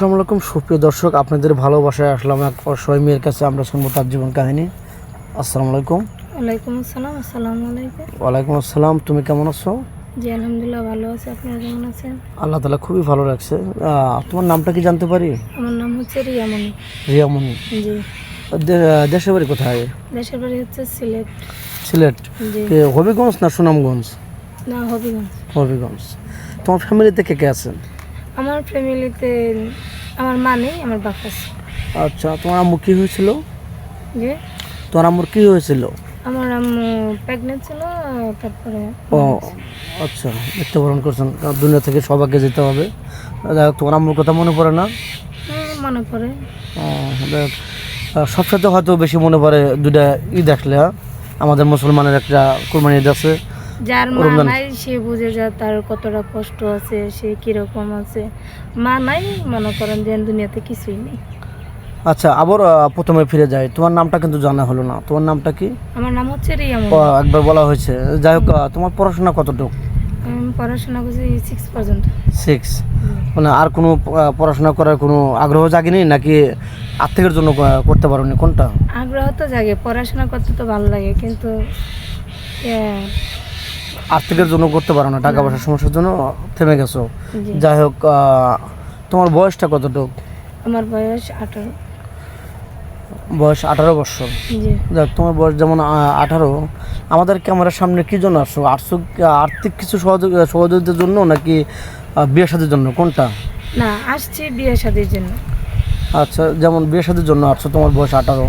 আসসালামু আলাইকুম সুপ্রিয় দর্শক, আপনাদের ভালোবাসায় আসলাম এক অসহায় মেয়ের কাছে। আমরা শুনবো তার জীবন কাহিনী। আসসালামু আলাইকুম। ওয়ালাইকুম আসসালাম। আসসালামু আলাইকুম। ওয়ালাইকুম আসসালাম। তুমি কেমন আছো? জি আলহামদুলিল্লাহ ভালো আছি। আপনারা কেমন আছেন? আল্লাহ তাআলা খুবই ভালো রাখছে। তোমার নামটা কি জানতে পারি? আমার নাম হচ্ছে রিয়ামণি। রিয়ামণি। জি। দেশের বাড়ি কোথায়? দেশের বাড়ি হচ্ছে সিলেট। সিলেট। জি। হবিগঞ্জ না সুনামগঞ্জ? না, হবিগঞ্জ। হবিগঞ্জ। তোমার ফ্যামিলিতে কে কে আছেন? আমার ফ্যামিলিতে আমার মা নেই, আমার বাবা আছে। আচ্ছা, তোমার আম্মু কি হয়েছিল? জি। তোমার আম্মুর কি হয়েছিল? আমার আম্মু প্রেগনেন্ট ছিল, তারপরে ও আচ্ছা, মৃত্যুবরণ করছেন। দুনিয়া থেকে সবাইকে যেতে হবে। যাই হোক, তোমার আম্মুর কথা মনে পড়ে না? মনে পড়ে। সবসাথে হয়তো বেশি মনে পড়ে দুইটা ঈদ আসলে। আমাদের মুসলমানের একটা কোরবানি ঈদ আছে। যার মা নাই সে বুঝে যায় তার কতটা কষ্ট আছে, সে কিরকম আছে। মা নাই, মনে করেন যে দুনিয়াতে কিছুই নেই। আচ্ছা, আবার প্রথমে ফিরে যাই। তোমার নামটা কিন্তু জানা হলো না। তোমার নামটা কি? আমার নাম হচ্ছে রিয়ামণি। একবার বলা হয়েছে। যাই হোক, তোমার পড়াশোনা কতটুকু? আমি পড়াশোনা করছি 6 পর্যন্ত। 6? মানে আর কোনো পড়াশোনা করার কোনো আগ্রহ জাগেনি, নাকি আর্থিকের জন্য করতে পারোনি? কোনটা? আগ্রহ তো জাগে, পড়াশোনা করতে তো ভালো লাগে, কিন্তু আর্থিকের জন্য করতে পারো না, টাকা পয়সার সমস্যার জন্য থেমে গেছো। জি। যাই হোক, তোমার বয়সটা কতটুকু? আমার বয়স 18। বয়স 18 বছর। জি। দেখ, তোমার বয়স যেমন 18, আমাদের ক্যামেরার সামনে কী জন্য আসছো? আর্থিক কিছু সহযোগিতার জন্য, নাকি বিয়ে শাদীর জন্য? কোনটা? না, আসছি বিয়ে শাদীর জন্য। আচ্ছা, যেমন বিয়ে শাদীর জন্য আসছো, তোমার বয়স 18।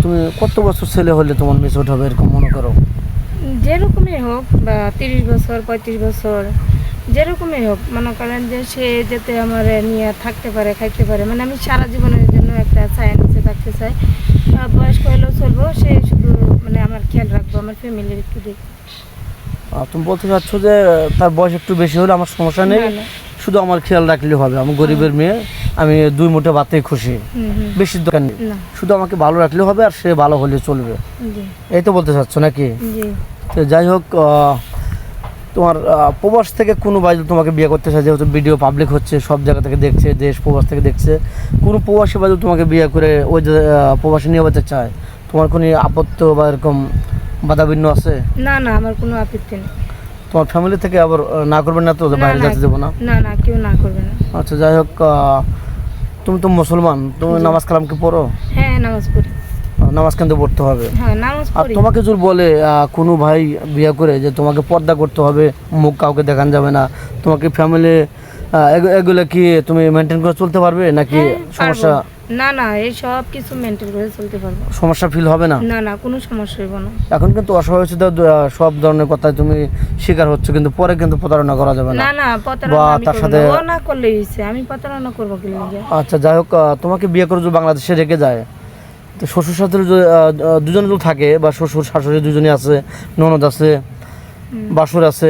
তুমি কত বছর ছেলে হলে তোমার মেচুর হবে এরকম মনে করো? যেরকমই হোক, বা 30 বছর 35 বছর, যেরকমই হোক, মনে করেন যে সে যাতে আমার নিয়ে থাকতে পারে, খাইতে পারে। মানে আমি সারা জীবনের জন্য একটা নিচে থাকতে চাই। বয়স্ক হলেও চলবো, সে শুধু মানে আমার খেয়াল রাখবো, আমার ফ্যামিলির একটু দেখবো। তুমি বলতে চাচ্ছ যে তার বয়স একটু বেশি হলে আমার সমস্যা নেই, শুধু আমার খেয়াল রাখলে হবে। আমি গরিবের মেয়ে, আমি 2 মুঠো ভাতেই খুশি, বেশি দরকার নেই। শুধু আমাকে ভালো রাখলে হবে, আর সে ভালো হলে চলবে। এই তো বলতে চাচ্ছ নাকি? তো যাই হোক, তোমার প্রবাস থেকে কোনো ভাই তোমাকে বিয়ে করতে চায়, যেহেতু ভিডিও পাবলিক হচ্ছে, সব জায়গা থেকে দেখছে, দেশ প্রবাস থেকে দেখছে, কোনো প্রবাসী ভাই তোমাকে বিয়ে করে ওই যে প্রবাসী নিয়ে যেতে চায়, তোমার কোনো আপত্তি বা এরকম বাধাবিঘ্ন আছে? না না, আমার কোনো আপত্তি নেই। তোমার ফ্যামিলি থেকে আবার না করবেন না তো, বাইরে যেতে দেবো না? না না, কেউ না করবে না। আচ্ছা, যাই হোক, তুমি তো মুসলমান, তুমি নামাজ কালাম কি পড়ো? হ্যাঁ, নামাজ পড়ি। নামাজ কিন্তু পড়তে হবে। হ্যাঁ, নামাজ আর পড়ি। তোমাকে যদি বলে কোনো ভাই বিয়ে করে যে তোমাকে পর্দা করতে হবে, মুখ কাউকে দেখান যাবে না, তোমাকে ফ্যামিলি এগুলো কি তুমি মেনটেন করে চলতে পারবে, নাকি সমস্যা? না না, এই সব কিছু মেনটেন করে চলতে পারবো। সমস্যা ফিল হবে না? না না, কোনো সমস্যা হইব না। এখন কিন্তু অসহায়তা সব ধরনের কথায় তুমি শিকার হচ্ছে, কিন্তু পরে কিন্তু প্রতারণা করা যাবে না। না না, প্রতারণা আমি তার করব সাথে না। ও না করলেই হইছে, আমি প্রতারণা করব কি লাগে? আচ্ছা, যাই হোক, তোমাকে বিয়ে করে যদি বাংলাদেশে রেখে যায়, তো শ্বশুর শাশুড়ি দুজন যদি থাকে, বা শ্বশুর শাশুড়ি দুজনই আছে, ননদ আছে, বাসুর আছে,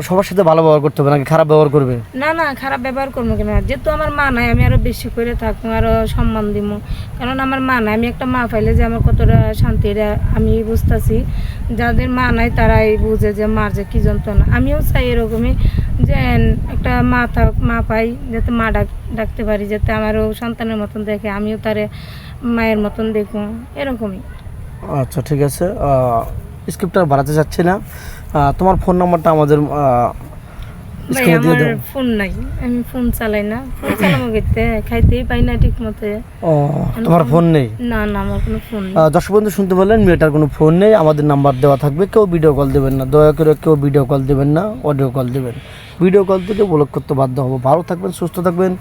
সবার সাথে ভালো ব্যবহার করতে হবে, নাকি খারাপ ব্যবহার করবে? না না, খারাপ ব্যবহার করবো কেন? যেহেতু আমার মা নাই, আমি আরো বেশি করে থাকবো, আরো সম্মান দিব। কারণ আমার মা নাই, আমি একটা মা পাইলে যে আমার কতটা শান্তি, আমি বুঝতেছি। যাদের মা নাই তারাই বুঝে যে মার যে কি যন্ত্রণা। আমিও চাই এরকমই যে একটা মা পাই, যাতে মা ডাকতে পারি, যাতে আমারও সন্তানের মতন দেখে, আমিও তারে মায়ের মতন দেখবো, এরকমই। আচ্ছা, ঠিক আছে, স্ক্রিপ্টটা বাড়াতে চাচ্ছি না। তোমার ফোন নাম্বারটা আমাদের স্ক্রিনে দিয়ে দাও। ফোন নাই, আমি ফোন চালাই না। ফোন চালাবো গেতে, খাইতেই পাই না ঠিক মতো। তোমার ফোন নেই? না না, আমার কোনো ফোন নেই। দর্শক বন্ধু শুনতে পারলেন, মেয়েটার কোনো ফোন নেই। আমাদের নাম্বার দেওয়া থাকবে, কেউ ভিডিও কল দেবেন না, দয়া করে কেউ ভিডিও কল দেবেন না, অডিও কল দেবেন। ভিডিও কল দিলে ব্লক করতে বাধ্য হবো। ভালো থাকবেন, সুস্থ থাকবেন,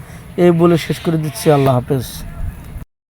এই বলে শেষ করে দিচ্ছি। আল্লাহ হাফেজ।